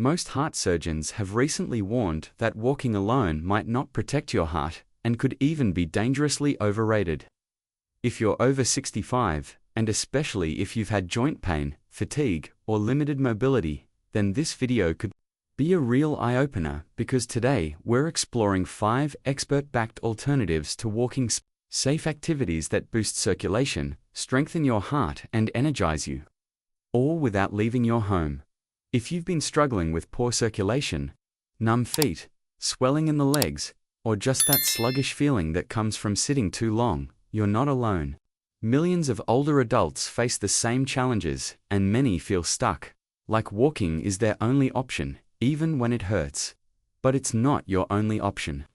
Most heart surgeons have recently warned that walking alone might not protect your heart and could even be dangerously overrated. If you're over 65, and especially if you've had joint pain, fatigue, or limited mobility, then this video could be a real eye-opener, because today we're exploring 5 expert-backed alternatives to walking, safe activities that boost circulation, strengthen your heart, and energize you, all without leaving your home. If you've been struggling with poor circulation, numb feet, swelling in the legs, or just that sluggish feeling that comes from sitting too long, you're not alone. Millions of older adults face the same challenges, and many feel stuck, like walking is their only option, even when it hurts. But it's not your only option.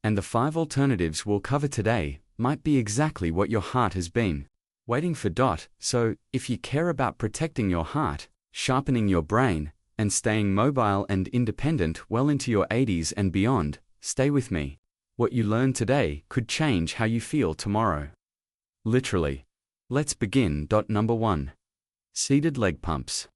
And the 5 alternatives we'll cover today might be exactly what your heart has been waiting for. So, if you care about protecting your heart, sharpening your brain, and staying mobile and independent well into your 80s and beyond, stay with me. What you learn today could change how you feel tomorrow. Literally. Let's begin. Number 1. Seated leg pumps.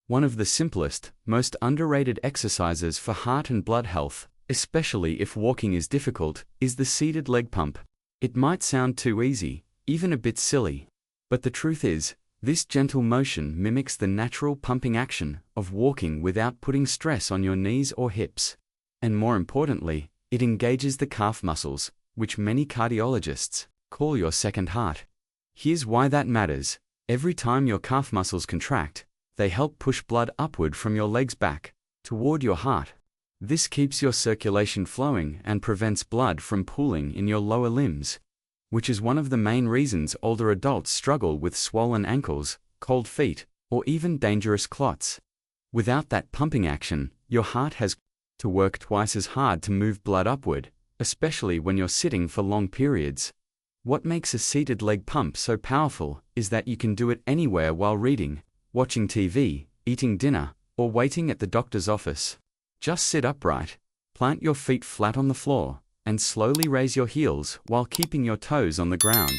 One of the simplest, most underrated exercises for heart and blood health, especially if walking is difficult, is the seated leg pump. It might sound too easy, even a bit silly. But the truth is, this gentle motion mimics the natural pumping action of walking without putting stress on your knees or hips. And more importantly, it engages the calf muscles, which many cardiologists call your second heart. Here's why that matters. Every time your calf muscles contract, they help push blood upward from your legs back toward your heart. This keeps your circulation flowing and prevents blood from pooling in your lower limbs, which is one of the main reasons older adults struggle with swollen ankles, cold feet, or even dangerous clots. Without that pumping action, your heart has to work twice as hard to move blood upward, especially when you're sitting for long periods. What makes a seated leg pump so powerful is that you can do it anywhere while reading, watching TV, eating dinner, or waiting at the doctor's office. Just sit upright, plant your feet flat on the floor, and slowly raise your heels while keeping your toes on the ground.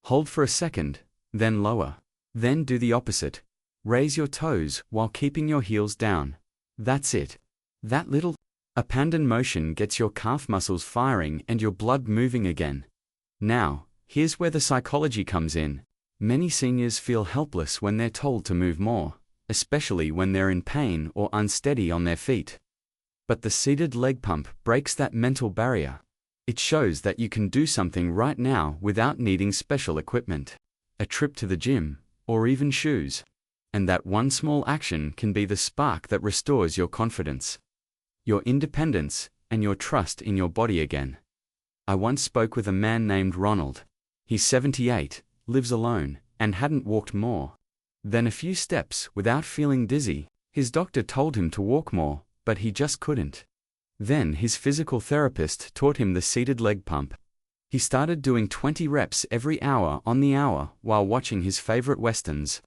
Hold for a second, then lower. Then do the opposite. Raise your toes while keeping your heels down. That's it. That little abandon motion gets your calf muscles firing and your blood moving again. Now, here's where the psychology comes in. Many seniors feel helpless when they're told to move more, especially when they're in pain or unsteady on their feet. But the seated leg pump breaks that mental barrier. It shows that you can do something right now without needing special equipment, a trip to the gym, or even shoes. And that one small action can be the spark that restores your confidence, your independence, and your trust in your body again. I once spoke with a man named Ronald. He's 78, lives alone, and hadn't walked more than a few steps without feeling dizzy. His doctor told him to walk more, but he just couldn't. Then his physical therapist taught him the seated leg pump. He started doing 20 reps every hour on the hour while watching his favorite westerns.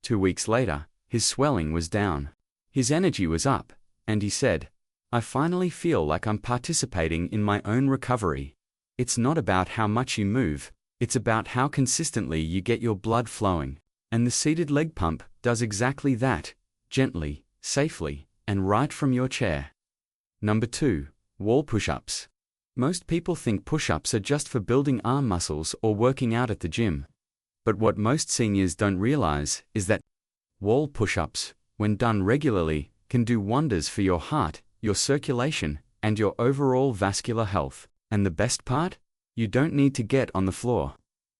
2 weeks later, his swelling was down. His energy was up, and he said, "I finally feel like I'm participating in my own recovery." It's not about how much you move, it's about how consistently you get your blood flowing. And the seated leg pump does exactly that, gently, safely, and right from your chair. Number 2. Wall push-ups. Most people think push-ups are just for building arm muscles or working out at the gym. But what most seniors don't realize is that wall push-ups, when done regularly, can do wonders for your heart, your circulation, and your overall vascular health. And the best part? You don't need to get on the floor.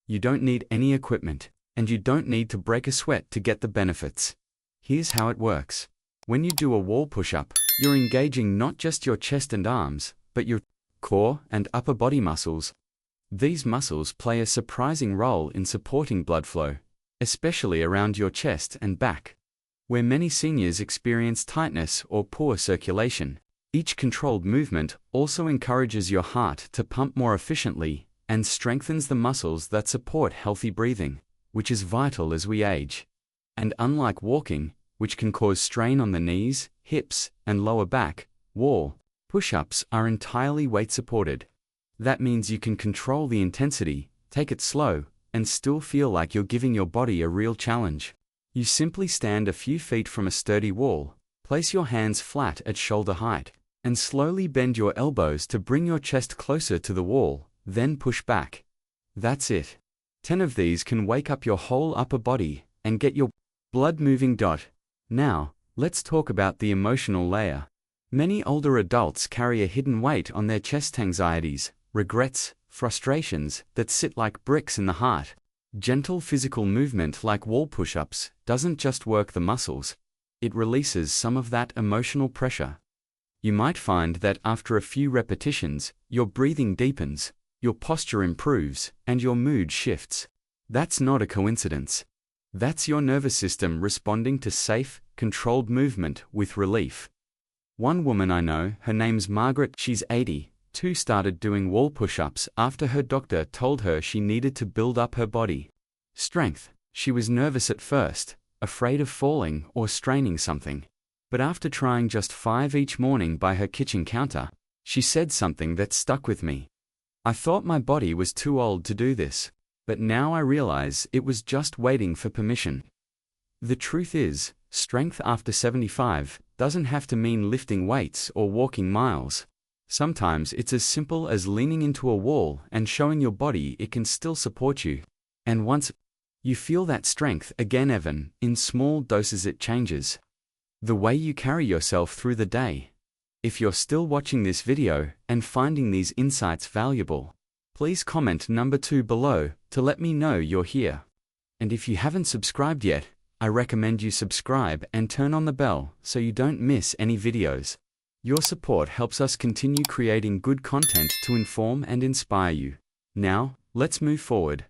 You don't need any equipment, and you don't need to break a sweat to get the benefits. Here's how it works. When you do a wall push-up, you're engaging not just your chest and arms, but your core and upper body muscles. These muscles play a surprising role in supporting blood flow, especially around your chest and back, where many seniors experience tightness or poor circulation. Each controlled movement also encourages your heart to pump more efficiently and strengthens the muscles that support healthy breathing, which is vital as we age. And unlike walking, which can cause strain on the knees, hips, and lower back, wall push-ups are entirely weight-supported. That means you can control the intensity, take it slow, and still feel like you're giving your body a real challenge. You simply stand a few feet from a sturdy wall, Place your hands flat at shoulder height, and slowly bend your elbows to bring your chest closer to the wall, then push back. That's it. 10 of these can wake up your whole upper body and get your blood moving. Now, let's talk about the emotional layer. Many older adults carry a hidden weight on their chest, anxieties, regrets, frustrations that sit like bricks in the heart. Gentle physical movement like wall push-ups doesn't just work the muscles, it releases some of that emotional pressure. You might find that after a few repetitions, your breathing deepens, your posture improves, and your mood shifts. That's not a coincidence. That's your nervous system responding to safe, controlled movement with relief. One woman I know, her name's Margaret, she's 82, started doing wall push-ups after her doctor told her she needed to build up her body strength. She was nervous at first, afraid of falling or straining something. But after trying just 5 each morning by her kitchen counter, she said something that stuck with me. I thought my body was too old to do this, but now I realize it was just waiting for permission. The truth is, strength after 75 doesn't have to mean lifting weights or walking miles. Sometimes it's as simple as leaning into a wall and showing your body it can still support you. And once you feel that strength again, even in small doses, it changes the way you carry yourself through the day. If you're still watching this video and finding these insights valuable, please comment number 2 below to let me know you're here. And if you haven't subscribed yet, I recommend you subscribe and turn on the bell so you don't miss any videos. Your support helps us continue creating good content to inform and inspire you. Now, let's move forward.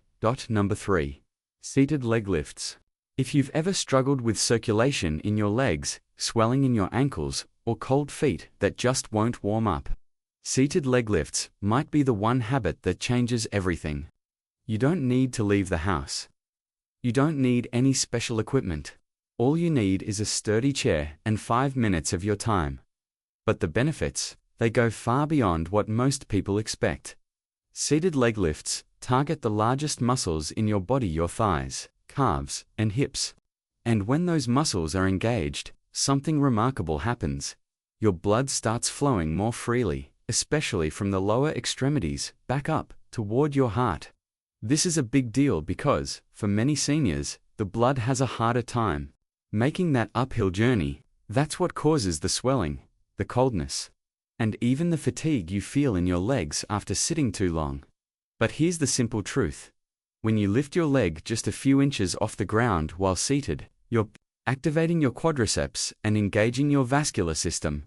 Number 3. Seated leg lifts. If you've ever struggled with circulation in your legs, swelling in your ankles, or cold feet that just won't warm up, seated leg lifts might be the one habit that changes everything. You don't need to leave the house. You don't need any special equipment. All you need is a sturdy chair and 5 minutes of your time. But the benefits, they go far beyond what most people expect. Seated leg lifts target the largest muscles in your body, your thighs, calves, and hips. And when those muscles are engaged, something remarkable happens. Your blood starts flowing more freely, especially from the lower extremities, back up, toward your heart. This is a big deal because, for many seniors, the blood has a harder time making that uphill journey. That's what causes the swelling, the coldness, and even the fatigue you feel in your legs after sitting too long. But here's the simple truth. When you lift your leg just a few inches off the ground while seated, you're activating your quadriceps and engaging your vascular system.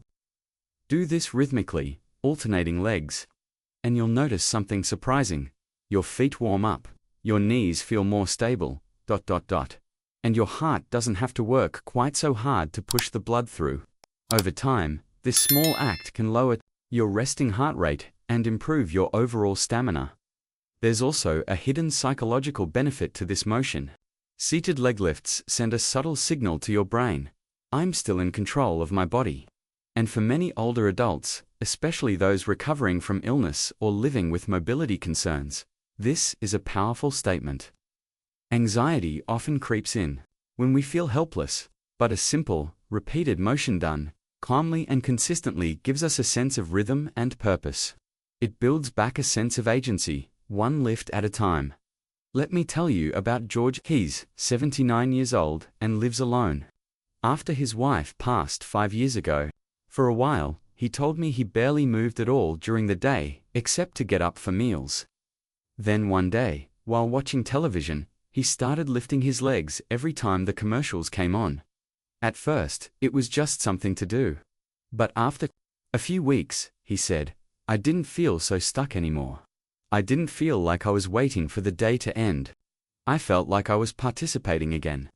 Do this rhythmically, alternating legs, and you'll notice something surprising. Your feet warm up, your knees feel more stable, and your heart doesn't have to work quite so hard to push the blood through. Over time, this small act can lower your resting heart rate and improve your overall stamina. There's also a hidden psychological benefit to this motion. Seated leg lifts send a subtle signal to your brain. I'm still in control of my body. And for many older adults, especially those recovering from illness or living with mobility concerns, this is a powerful statement. Anxiety often creeps in when we feel helpless, but a simple, repeated motion done calmly and consistently gives us a sense of rhythm and purpose. It builds back a sense of agency, one lift at a time. Let me tell you about George. He's 79 years old and lives alone. After his wife passed 5 years ago, for a while, he told me he barely moved at all during the day, except to get up for meals. Then one day, while watching television, he started lifting his legs every time the commercials came on. At first, it was just something to do. But after a few weeks, he said, I didn't feel so stuck anymore. I didn't feel like I was waiting for the day to end. I felt like I was participating again.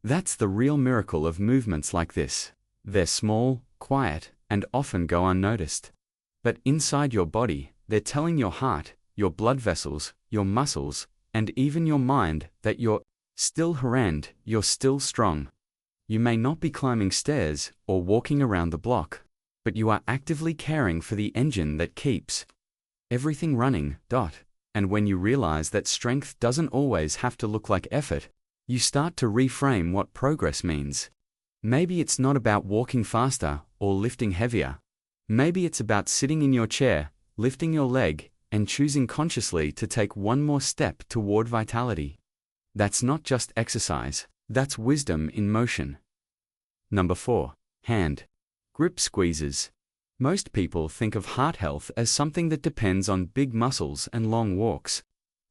That's the real miracle of movements like this. They're small, quiet, and often go unnoticed. But inside your body, they're telling your heart, your blood vessels, your muscles, and even your mind that you're still around, you're still strong. You may not be climbing stairs or walking around the block, but you are actively caring for the engine that keeps everything running. And when you realize that strength doesn't always have to look like effort, you start to reframe what progress means. Maybe it's not about walking faster or lifting heavier. Maybe it's about sitting in your chair, lifting your leg, and choosing consciously to take one more step toward vitality. That's not just exercise, that's wisdom in motion. Number 4. Hand grip squeezes. Most people think of heart health as something that depends on big muscles and long walks.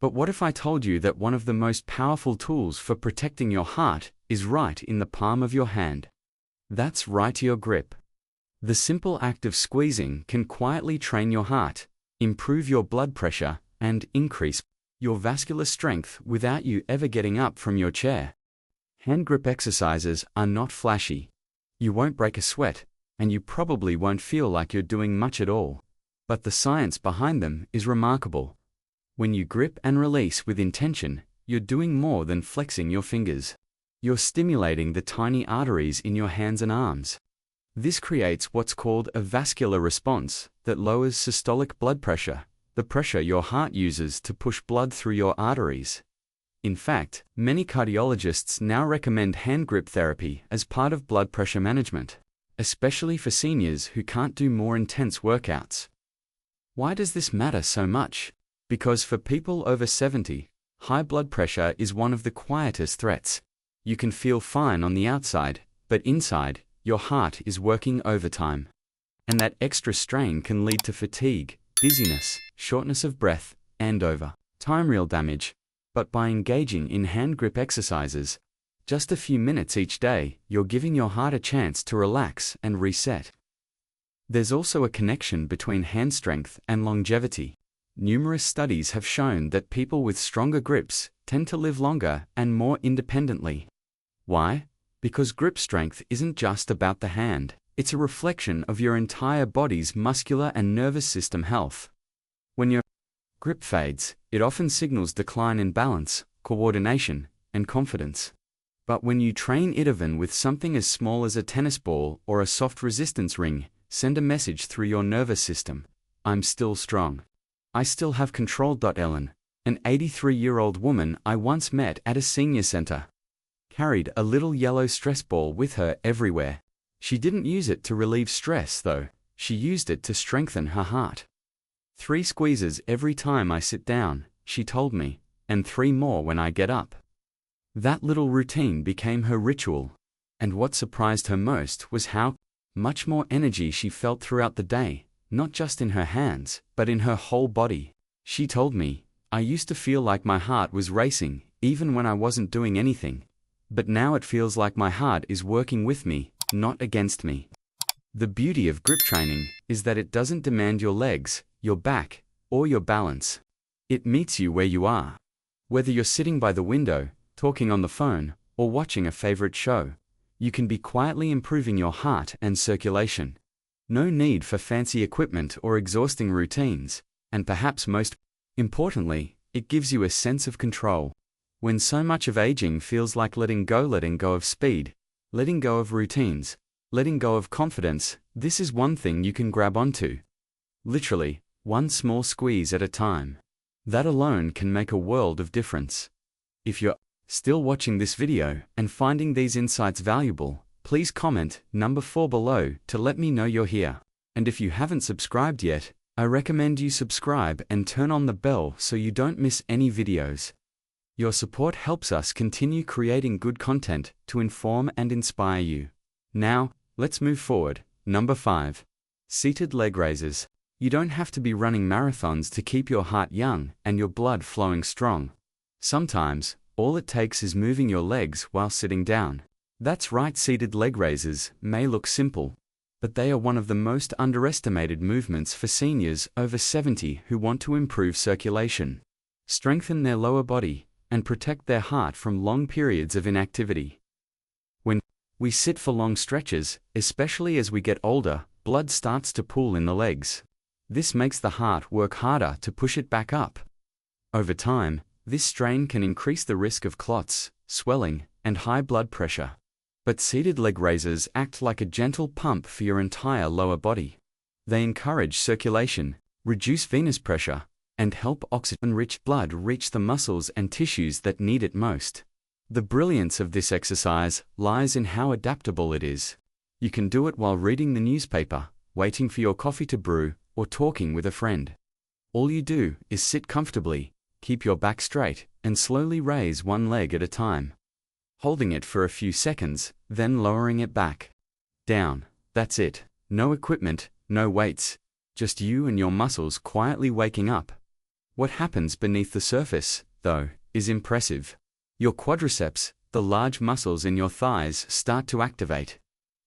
But what if I told you that one of the most powerful tools for protecting your heart is right in the palm of your hand? That's right, your grip. The simple act of squeezing can quietly train your heart, improve your blood pressure, and increase your vascular strength without you ever getting up from your chair. Hand grip exercises are not flashy. You won't break a sweat, and you probably won't feel like you're doing much at all. But the science behind them is remarkable. When you grip and release with intention, you're doing more than flexing your fingers. You're stimulating the tiny arteries in your hands and arms. This creates what's called a vascular response that lowers systolic blood pressure, the pressure your heart uses to push blood through your arteries. In fact, many cardiologists now recommend hand grip therapy as part of blood pressure management, especially for seniors who can't do more intense workouts. Why does this matter so much? Because for people over 70, high blood pressure is one of the quietest threats. You can feel fine on the outside, but inside, your heart is working overtime. And that extra strain can lead to fatigue, dizziness, shortness of breath, and over time real damage. But by engaging in hand grip exercises, just a few minutes each day, you're giving your heart a chance to relax and reset. There's also a connection between hand strength and longevity. Numerous studies have shown that people with stronger grips tend to live longer and more independently. Why? Because grip strength isn't just about the hand, it's a reflection of your entire body's muscular and nervous system health. When your grip fades, it often signals decline in balance, coordination, and confidence. But when you train it even with something as small as a tennis ball or a soft resistance ring, send a message through your nervous system: I'm still strong. I still have control. Ellen, an 83-year-old woman I once met at a senior center, carried a little yellow stress ball with her everywhere. She didn't use it to relieve stress, though. She used it to strengthen her heart. 3 squeezes every time I sit down, she told me, and 3 more when I get up. That little routine became her ritual. And what surprised her most was how much more energy she felt throughout the day, not just in her hands, but in her whole body. She told me, I used to feel like my heart was racing, even when I wasn't doing anything. But now it feels like my heart is working with me, not against me. The beauty of grip training is that it doesn't demand your legs, your back, or your balance. It meets you where you are. Whether you're sitting by the window, talking on the phone, or watching a favorite show, you can be quietly improving your heart and circulation. No need for fancy equipment or exhausting routines, and perhaps most importantly, it gives you a sense of control. When so much of aging feels like letting go of speed, letting go of routines, letting go of confidence, this is one thing you can grab onto. Literally, one small squeeze at a time. That alone can make a world of difference. If you're still watching this video and finding these insights valuable, please comment number 4 below to let me know you're here. And if you haven't subscribed yet, I recommend you subscribe and turn on the bell so you don't miss any videos. Your support helps us continue creating good content to inform and inspire you. Now, let's move forward. Number 5. Seated leg raises. You don't have to be running marathons to keep your heart young and your blood flowing strong. Sometimes, all it takes is moving your legs while sitting down. That's right, seated leg raises may look simple, but they are one of the most underestimated movements for seniors over 70 who want to improve circulation, strengthen their lower body, and protect their heart from long periods of inactivity. When we sit for long stretches, especially as we get older, blood starts to pool in the legs. This makes the heart work harder to push it back up. Over time, this strain can increase the risk of clots, swelling, and high blood pressure. But seated leg raises act like a gentle pump for your entire lower body. They encourage circulation, reduce venous pressure, and help oxygen-rich blood reach the muscles and tissues that need it most. The brilliance of this exercise lies in how adaptable it is. You can do it while reading the newspaper, waiting for your coffee to brew, or talking with a friend. All you do is sit comfortably, keep your back straight, and slowly raise one leg at a time. Holding it for a few seconds, then lowering it back. Down. That's it. No equipment, no weights. Just you and your muscles quietly waking up. What happens beneath the surface, though, is impressive. Your quadriceps, the large muscles in your thighs, start to activate.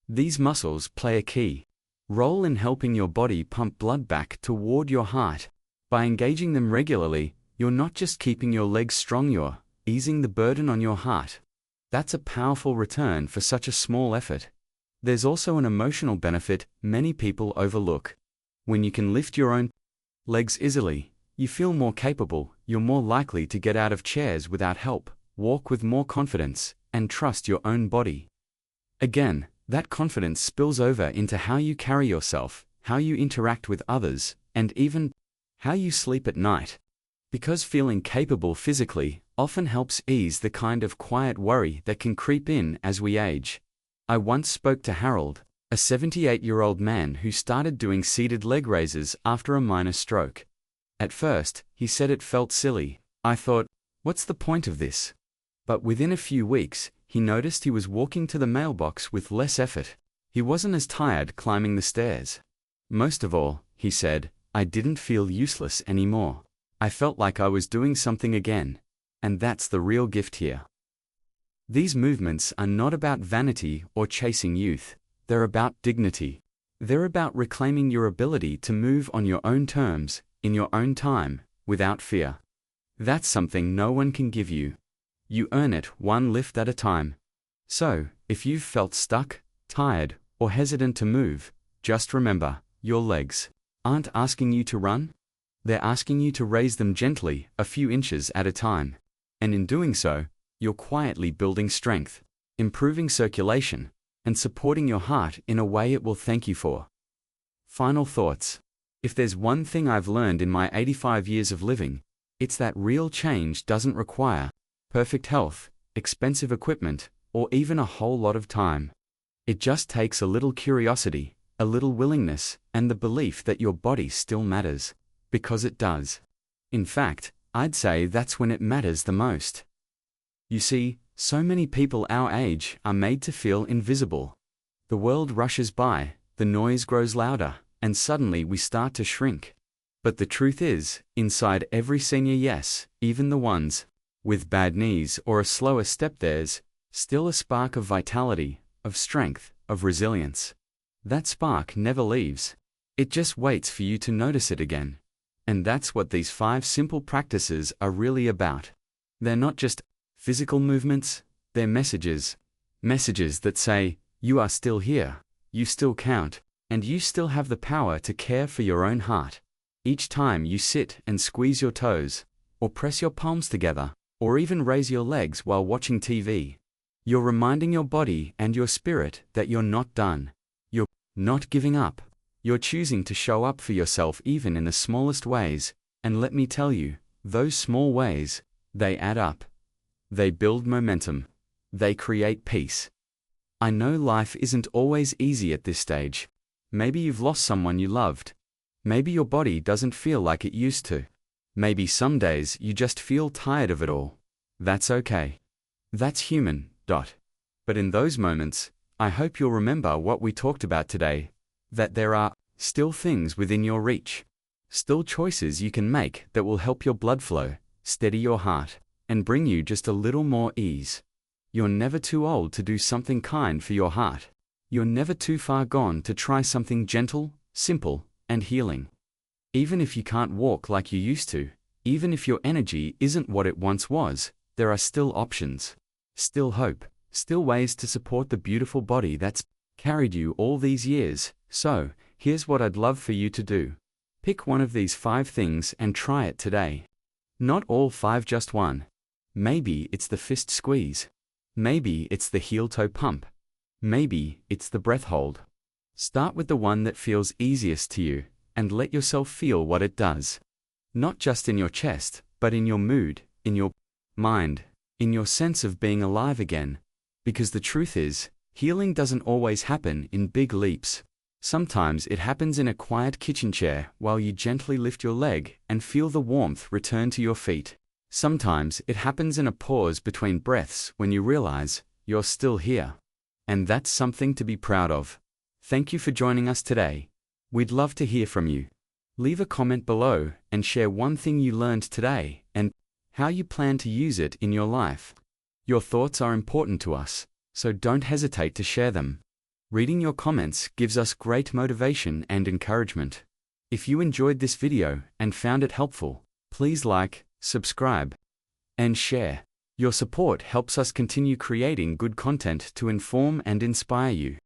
These muscles play a key role in helping your body pump blood back toward your heart. By engaging them regularly, you're not just keeping your legs strong, you're easing the burden on your heart. That's a powerful return for such a small effort. There's also an emotional benefit many people overlook. When you can lift your own legs easily, you feel more capable, you're more likely to get out of chairs without help, walk with more confidence, and trust your own body. Again, that confidence spills over into how you carry yourself, how you interact with others, and even how you sleep at night. Because feeling capable physically often helps ease the kind of quiet worry that can creep in as we age. I once spoke to Harold, a 78-year-old man who started doing seated leg raises after a minor stroke. At first, he said it felt silly. I thought, what's the point of this? But within a few weeks, he noticed he was walking to the mailbox with less effort. He wasn't as tired climbing the stairs. Most of all, he said, I didn't feel useless anymore. I felt like I was doing something again. And that's the real gift here. These movements are not about vanity or chasing youth. They're about dignity. They're about reclaiming your ability to move on your own terms, in your own time, without fear. That's something no one can give you. You earn it one lift at a time. So, if you've felt stuck, tired, or hesitant to move, just remember, your legs aren't asking you to run. They're asking you to raise them gently, a few inches at a time. And in doing so, you're quietly building strength, improving circulation, and supporting your heart in a way it will thank you for. Final thoughts. If there's one thing I've learned in my 85 years of living, it's that real change doesn't require perfect health, expensive equipment, or even a whole lot of time. It just takes a little curiosity, a little willingness, and the belief that your body still matters. Because it does. In fact, I'd say that's when it matters the most. You see, so many people our age are made to feel invisible. The world rushes by, the noise grows louder, and suddenly we start to shrink. But the truth is, inside every senior yes, even the ones with bad knees or a slower step, there's still a spark of vitality, of strength, of resilience. That spark never leaves. It just waits for you to notice it again. And that's what these 5 simple practices are really about. They're not just physical movements, they're messages. Messages that say, you are still here, you still count, and you still have the power to care for your own heart. Each time you sit and squeeze your toes, or press your palms together, or even raise your legs while watching TV, you're reminding your body and your spirit that you're not done. You're not giving up. You're choosing to show up for yourself even in the smallest ways, and let me tell you, those small ways, they add up. They build momentum. They create peace. I know life isn't always easy at this stage. Maybe you've lost someone you loved. Maybe your body doesn't feel like it used to. Maybe some days you just feel tired of it all. That's okay. That's human. But in those moments, I hope you'll remember what we talked about today, that there are still things within your reach, still choices you can make that will help your blood flow, steady your heart, and bring you just a little more ease. You're never too old to do something kind for your heart. You're never too far gone to try something gentle, simple, and healing. Even if you can't walk like you used to, even if your energy isn't what it once was, there are still options, still hope, still ways to support the beautiful body that's carried you all these years. So, here's what I'd love for you to do. Pick one of these 5 things and try it today. Not all 5, just one. Maybe it's the fist squeeze. Maybe it's the heel-toe pump. Maybe it's the breath hold. Start with the one that feels easiest to you, and let yourself feel what it does. Not just in your chest, but in your mood, in your mind, in your sense of being alive again. Because the truth is, healing doesn't always happen in big leaps. Sometimes it happens in a quiet kitchen chair while you gently lift your leg and feel the warmth return to your feet. Sometimes it happens in a pause between breaths when you realize you're still here. And that's something to be proud of. Thank you for joining us today. We'd love to hear from you. Leave a comment below and share one thing you learned today and how you plan to use it in your life. Your thoughts are important to us, so don't hesitate to share them. Reading your comments gives us great motivation and encouragement. If you enjoyed this video and found it helpful, please like, subscribe, and share. Your support helps us continue creating good content to inform and inspire you.